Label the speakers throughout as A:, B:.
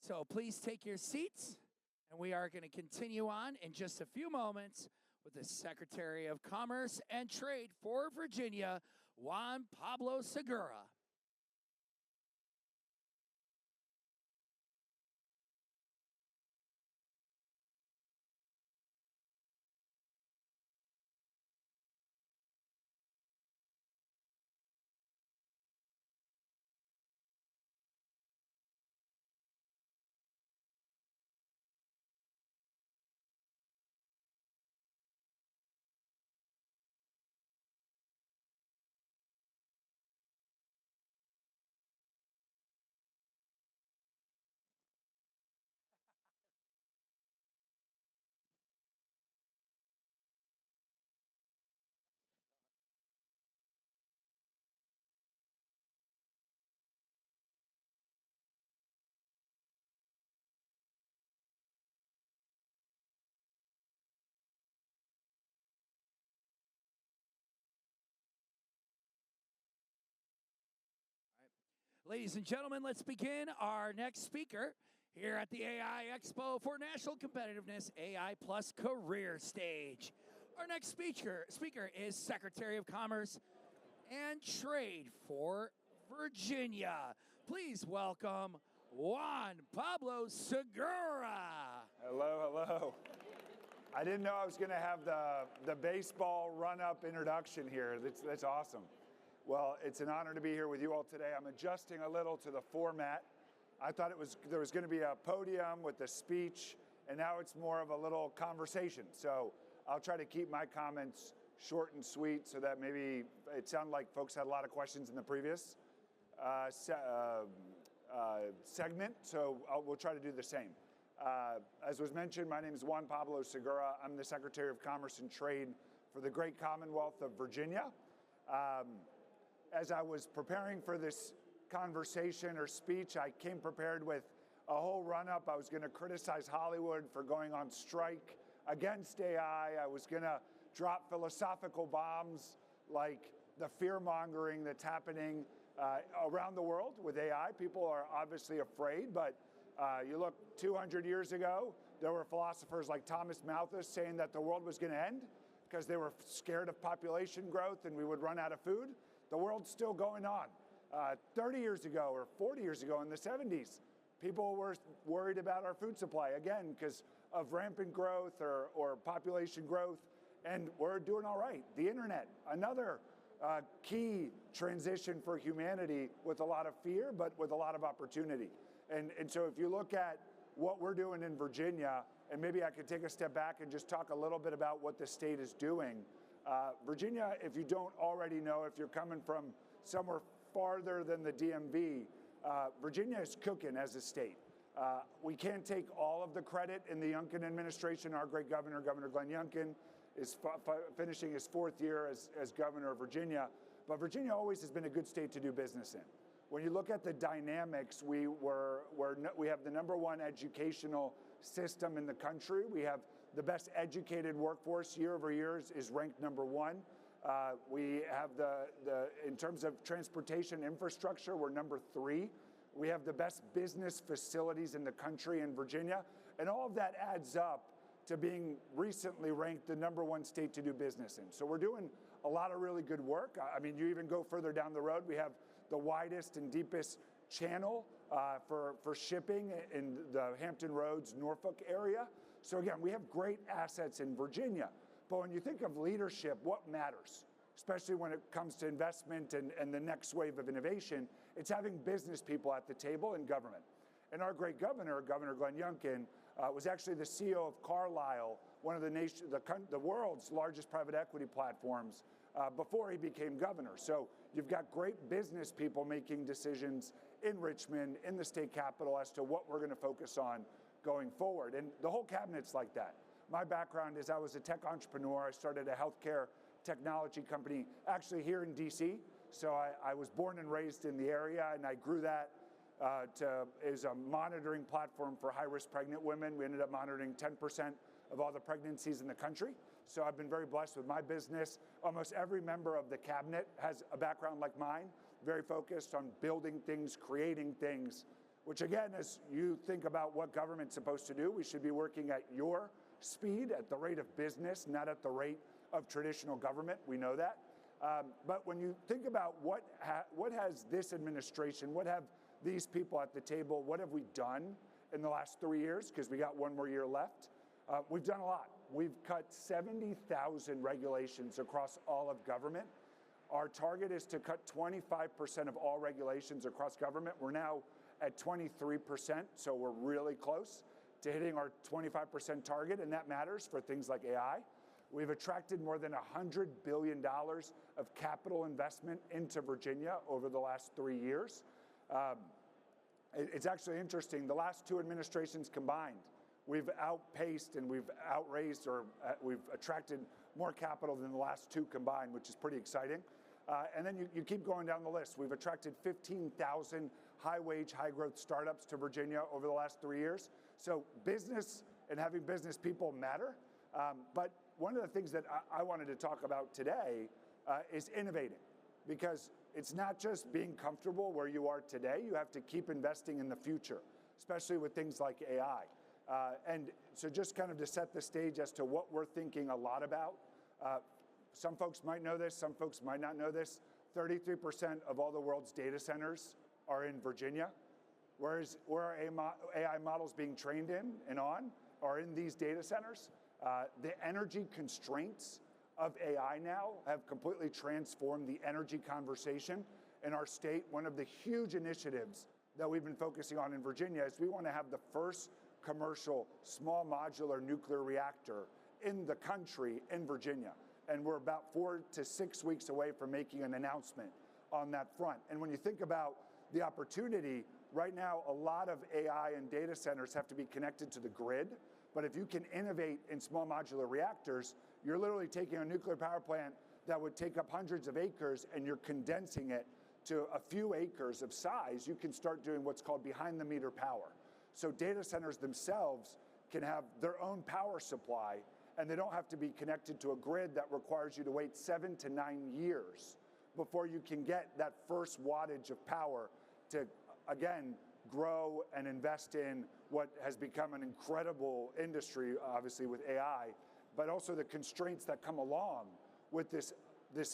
A: So please take your seats, and we are going to continue on in just a few moments with the Secretary of Commerce and Trade for Virginia, Juan Pablo Segura. Ladies and gentlemen, let's begin our next speaker here at the AI Expo for National Competitiveness AI Plus Career Stage. Our next speaker is Secretary of Commerce and Trade for Virginia. Please welcome Juan Pablo Segura.
B: Hello, hello. I didn't know I was going to have the baseball run-up introduction here. That's awesome. Well, it's an honor to be here with you all today. I'm adjusting a little to the format. I thought there was going to be a podium with a speech, and now it's more of a little conversation. So I'll try to keep my comments short and sweet so that maybe it sounded like folks had a lot of questions in the previous segment, so we'll try to do the same. As was mentioned, my name is Juan Pablo Segura. I'm the Secretary of Commerce and Trade for the great Commonwealth of Virginia. As I was preparing for this conversation or speech, I came prepared with a whole run-up. I was going to criticize Hollywood for going on strike against AI. I was going to drop philosophical bombs like the fear-mongering that's happening around the world with AI. People are obviously afraid, but you look 200 years ago, there were philosophers like Thomas Malthus saying that the world was going to end because they were scared of population growth and we would run out of food. The world's still going on. 30 years ago or 40 years ago in the 70s, people were worried about our food supply, again, because of rampant growth or population growth, and we're doing all right. The internet, another key transition for humanity with a lot of fear, but with a lot of opportunity. And so if you look at what we're doing in Virginia, and maybe I could take a step back and just talk a little bit about what the state is doing. Virginia, if you don't already know, if you're coming from somewhere farther than the DMV, Virginia is cooking as a state. We can't take all of the credit in the Youngkin administration. Our great governor, Governor Glenn Youngkin, is finishing his 4th year as governor of Virginia. But Virginia always has been a good state to do business in. When you look at the dynamics, we have the #1 educational system in the country. We have the best educated workforce year over year is ranked #1. We have in terms of transportation infrastructure, we're #3. We have the best business facilities in the country in Virginia. And all of that adds up to being recently ranked the #1 state to do business in. So we're doing a lot of really good work. I mean, you even go further down the road, we have the widest and deepest channel for shipping in the Hampton Roads, Norfolk area. So again, we have great assets in Virginia. But when you think of leadership, what matters? Especially when it comes to investment and the next wave of innovation, it's having business people at the table in government. And our great governor, Governor Glenn Youngkin, was actually the CEO of Carlyle, one of the world's largest private equity platforms, before he became governor. So you've got great business people making decisions in Richmond, in the state capitol, as to what we're going to focus on going forward. And the whole cabinet's like that. My background is I was a tech entrepreneur. I started a healthcare technology company actually here in DC. So I was born and raised in the area, and I grew that is a monitoring platform for high-risk pregnant women. We ended up monitoring 10% of all the pregnancies in the country. So I've been very blessed with my business. Almost every member of the cabinet has a background like mine, very focused on building things, creating things. which again, as you think about what government's supposed to do, we should be working at your speed, at the rate of business, not at the rate of traditional government. We know that. But when you think about what has this administration, what have these people at the table, what have we done in the last 3 years, because we got one more year left, we've done a lot. We've cut 70,000 regulations across all of government. Our target is to cut 25% of all regulations across government. We're now at 23%, so we're really close to hitting our 25% target, and that matters for things like AI. We've attracted more than $100 billion of capital investment into Virginia over the last 3 years. It's actually interesting, the last two administrations combined, we've outpaced and we've outraised, or we've attracted more capital than the last two combined, which is pretty exciting. And then you keep going down the list. We've attracted 15,000 high-wage, high-growth startups to Virginia over the last 3 years. So business and having business people matter. But one of the things that I wanted to talk about today is innovating, because it's not just being comfortable where you are today. You have to keep investing in the future, especially with things like AI. And so just kind of to set the stage as to what we're thinking a lot about, some folks might know this, some folks might not know this. 33% of all the world's data centers are in Virginia, whereas where are AI models being trained in and on are in these data centers. The energy constraints of AI now have completely transformed the energy conversation in our state. One of the huge initiatives that we've been focusing on in Virginia is we want to have the first commercial small modular nuclear reactor in the country in Virginia. And we're about 4 to 6 weeks away from making an announcement on that front. And when you think about the opportunity, right now a lot of AI and data centers have to be connected to the grid. But if you can innovate in small modular reactors, you're literally taking a nuclear power plant that would take up hundreds of acres and you're condensing it to a few acres of size. You can start doing what's called behind the meter power. So data centers themselves can have their own power supply, and they don't have to be connected to a grid that requires you to wait 7 to 9 years before you can get that first wattage of power to, again, grow and invest in what has become an incredible industry, obviously with AI, but also the constraints that come along with this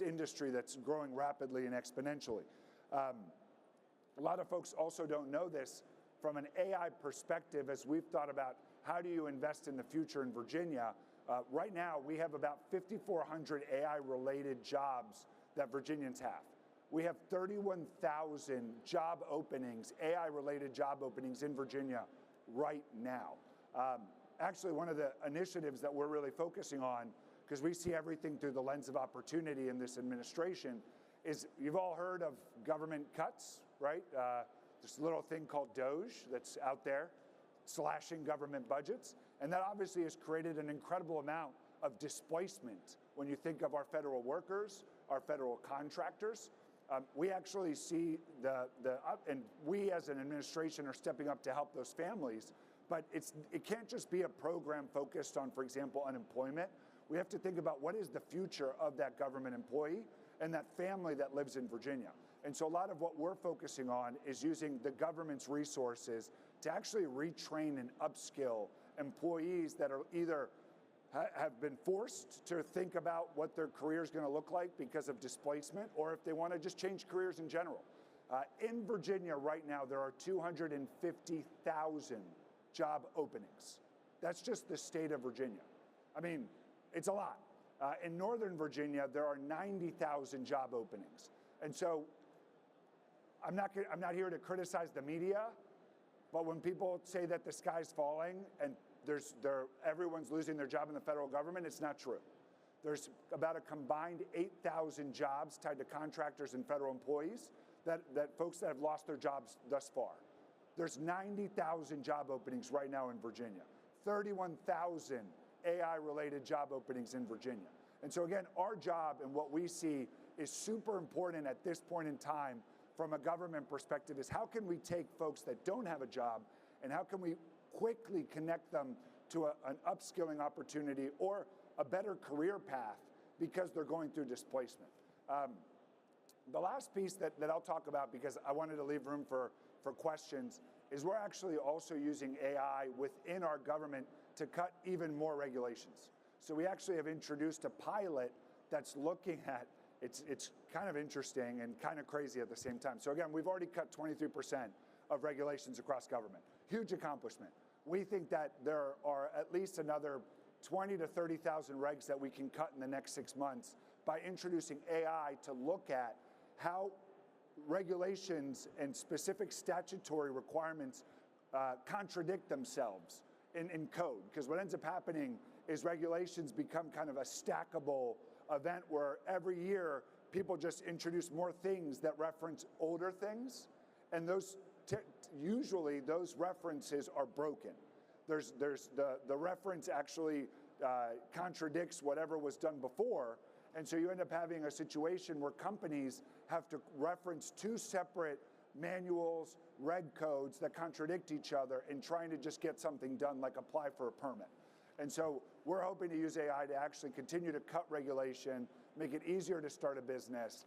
B: industry that's growing rapidly and exponentially. A lot of folks also don't know this. From an AI perspective, as we've thought about how do you invest in the future in Virginia, right now we have about 5,400 AI-related jobs that Virginians have. We have 31,000 job openings, AI-related job openings in Virginia right now. Actually, one of the initiatives that we're really focusing on, because we see everything through the lens of opportunity in this administration, is you've all heard of government cuts, right? There's a little thing called DOGE that's out there, slashing government budgets. And that obviously has created an incredible amount of displacement when you think of our federal workers, our federal contractors. We actually see and we as an administration are stepping up to help those families, but it can't just be a program focused on, for example, unemployment. We have to think about what is the future of that government employee and that family that lives in Virginia. And so a lot of what we're focusing on is using the government's resources to actually retrain and upskill employees that are either have been forced to think about what their career is going to look like because of displacement, or if they want to just change careers in general. In Virginia right now, there are 250,000 job openings. That's just the state of Virginia. I mean, it's a lot. In Northern Virginia, there are 90,000 job openings. And so I'm not here to criticize the media, but when people say that the sky's falling and everyone's losing their job in the federal government, it's not true. There's about a combined 8,000 jobs tied to contractors and federal employees that folks that have lost their jobs thus far. There's 90,000 job openings right now in Virginia, 31,000 AI-related job openings in Virginia. And so again, our job and what we see is super important at this point in time from a government perspective is how can we take folks that don't have a job and how can we quickly connect them to an upskilling opportunity or a better career path because they're going through displacement. The last piece that I'll talk about, because I wanted to leave room for questions, is we're actually also using AI within our government to cut even more regulations. So we actually have introduced a pilot that's looking at, it's kind of interesting and kind of crazy at the same time. So again, we've already cut 23% of regulations across government. Huge accomplishment. We think that there are at least another 20 to 30,000 regs that we can cut in the next 6 months by introducing AI to look at how regulations and specific statutory requirements contradict themselves in code. Because what ends up happening is regulations become kind of a stackable event where every year people just introduce more things that reference older things, and those usually those references are broken. There's the reference actually contradicts whatever was done before, and so you end up having a situation where companies have to reference two separate manuals, reg codes that contradict each other in trying to just get something done, like apply for a permit. And so we're hoping to use AI to actually continue to cut regulation, make it easier to start a business.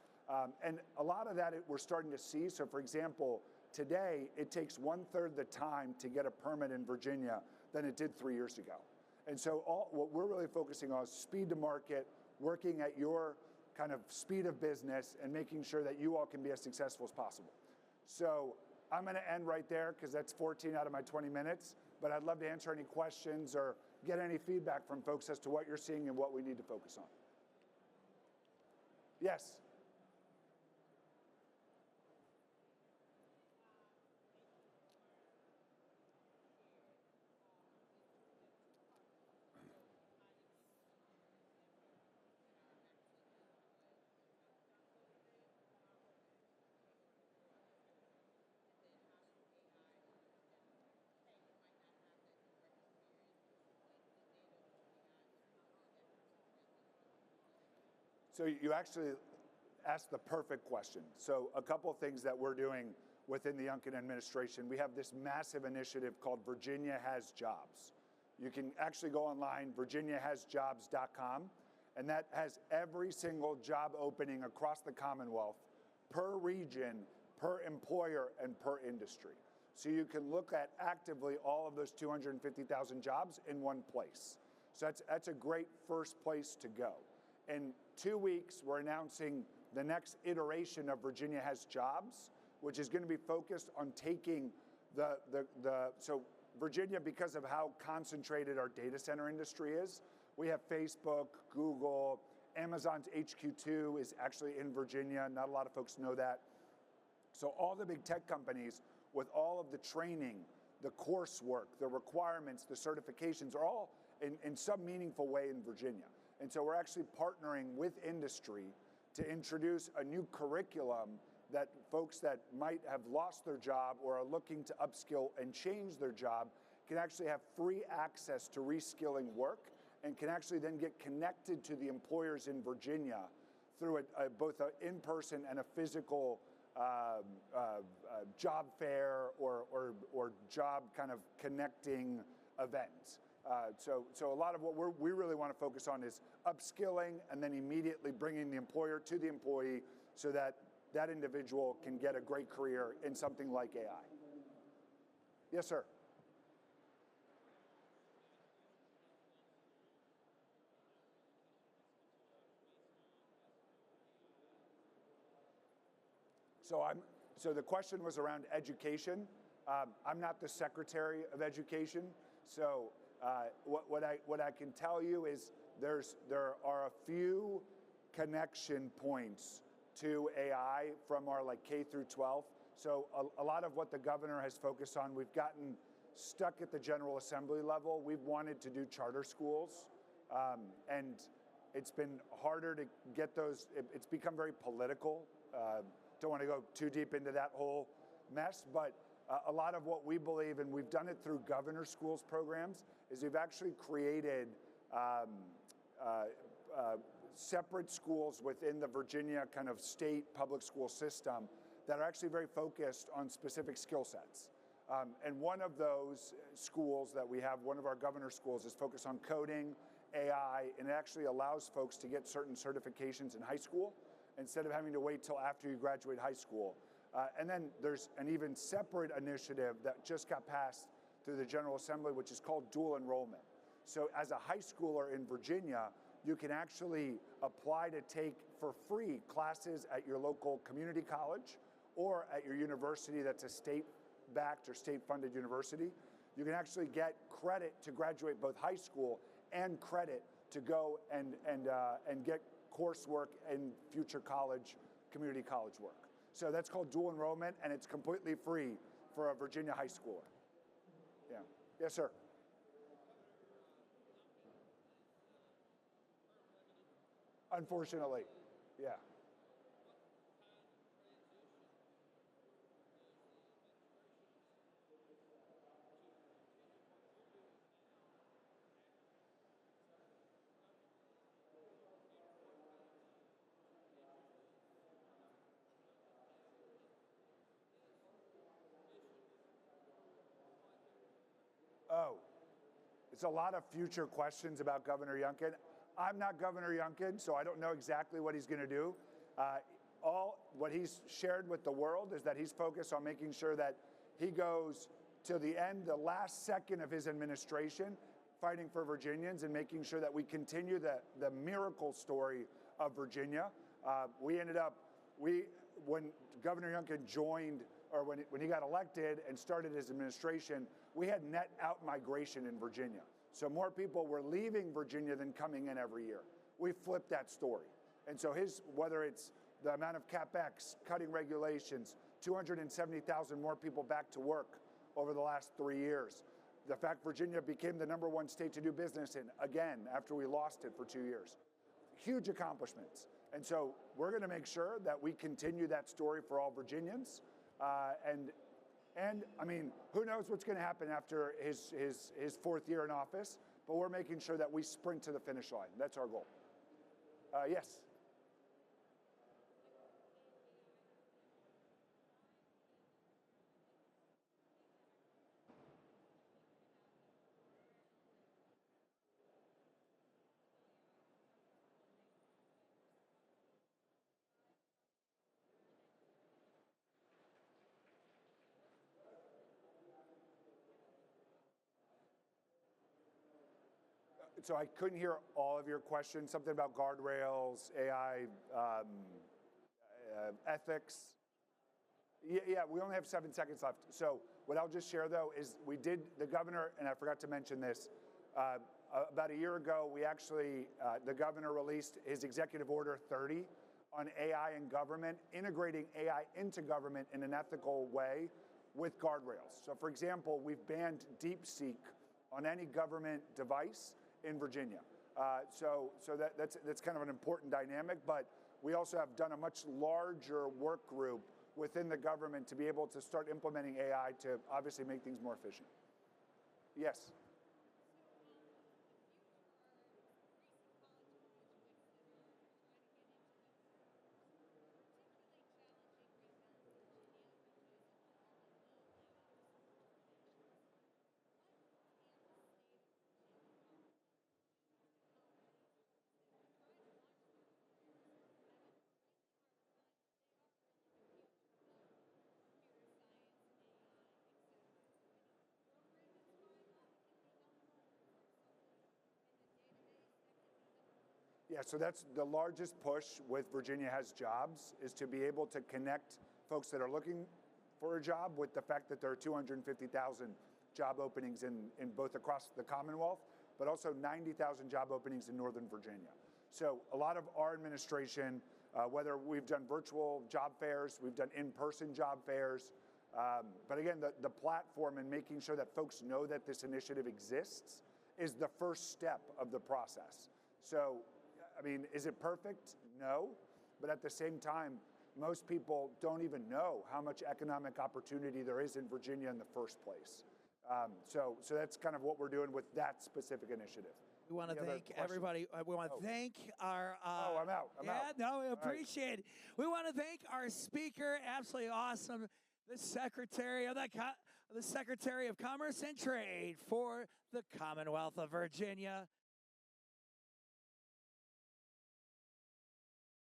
B: And a lot of that we're starting to see. So for example, today it takes 1/3 the time to get a permit in Virginia than it did 3 years ago. And so what we're really focusing on is speed to market, working at your kind of speed of business and making sure that you all can be as successful as possible. So I'm going to end right there because that's 14 out of my 20 minutes, but I'd love to answer any questions or get any feedback from folks as to what you're seeing and what we need to focus on. Yes. So you actually asked the perfect question. So a couple of things that we're doing within the Youngkin administration. We have this massive initiative called Virginia Has Jobs. You can actually go online, virginiahasjobs.com, and that has every single job opening across the Commonwealth per region, per employer, and per industry. So you can look at actively all of those 250,000 jobs in one place. So that's a great first place to go. In 2 weeks, we're announcing the next iteration of Virginia Has Jobs, which is going to be focused on taking so Virginia, because of how concentrated our data center industry is, we have Facebook, Google, Amazon's HQ2 is actually in Virginia. Not a lot of folks know that. So all the big tech companies with all of the training, the coursework, the requirements, the certifications are all in some meaningful way in Virginia. And so we're actually partnering with industry to introduce a new curriculum that folks that might have lost their job or are looking to upskill and change their job can actually have free access to reskilling work and can actually then get connected to the employers in Virginia through both an in-person and a physical job fair or job kind of connecting events. So a lot of what we really want to focus on is upskilling and then immediately bringing the employer to the employee so that that individual can get a great career in something like AI. Yes, sir. So the question was around education. I'm not the Secretary of Education, so what I can tell you is there are a few connection points to AI from our K through 12. So a lot of what the governor has focused on, we've gotten stuck at the General Assembly level. We've wanted to do charter schools, and it's been harder to get those. It's become very political. Don't want to go too deep into that whole mess, but a lot of what we believe, and we've done it through governor schools programs, is we've actually created separate schools within the Virginia kind of state public school system that are actually very focused on specific skill sets. And one of those schools that we have, one of our governor schools, is focused on coding, AI, and it actually allows folks to get certain certifications in high school instead of having to wait till after you graduate high school. And then there's an even separate initiative that just got passed through the General Assembly, which is called dual enrollment. So as a high schooler in Virginia, you can actually apply to take for free classes at your local community college or at your university that's a state-backed or state-funded university. You can actually get credit to graduate both high school and credit to go and get coursework in future community college work. So that's called dual enrollment, and it's completely free for a Virginia high schooler. Yeah. Yes, sir. Unfortunately, yeah. Oh, it's a lot of future questions about Governor Youngkin. I'm not Governor Youngkin, so I don't know exactly what he's going to do. What he's shared with the world is that he's focused on making sure that he goes to the end, the last second of his administration, fighting for Virginians and making sure that we continue the miracle story of Virginia. When Governor Youngkin joined, or when he got elected and started his administration, we had net out migration in Virginia. So more people were leaving Virginia than coming in every year. We flipped that story. And so whether it's the amount of CapEx, cutting regulations, 270,000 more people back to work over the last 3 years, the fact Virginia became the #1 state to do business in again after we lost it for 2 years. Huge accomplishments. And so we're going to make sure that we continue that story for all Virginians. And I mean, who knows what's going to happen after his 4th year in office, but we're making sure that we sprint to the finish line. That's our goal. Yes. So I couldn't hear all of your questions. Something about guardrails, AI, ethics. Yeah, we only have 7 seconds left. So what I'll just share though is the governor, and I forgot to mention this, about a year ago, the governor released his Executive Order 30 on AI in government, integrating AI into government in an ethical way with guardrails. So for example, we've banned DeepSeek on any government device in Virginia. So that's kind of an important dynamic, but we also have done a much larger work group within the government to be able to start implementing AI to obviously make things more efficient. Yes. Yeah, so that's the largest push with Virginia Has Jobs, is to be able to connect folks that are looking for a job with the fact that there are 250,000 job openings in both across the Commonwealth, but also 90,000 job openings in Northern Virginia. So a lot of our administration, whether we've done virtual job fairs, we've done in-person job fairs, but again, the platform and making sure that folks know that this initiative exists is the first step of the process. So, I mean, is it perfect? No. But at the same time, most people don't even know how much economic opportunity there is in Virginia in the first place. So that's kind of what we're doing with that specific initiative.
A: We want to thank everybody. We want to thank our.
B: I'm out.
A: No, we appreciate it. We want to thank our speaker, absolutely awesome, the Secretary of Commerce and Trade for the Commonwealth of Virginia.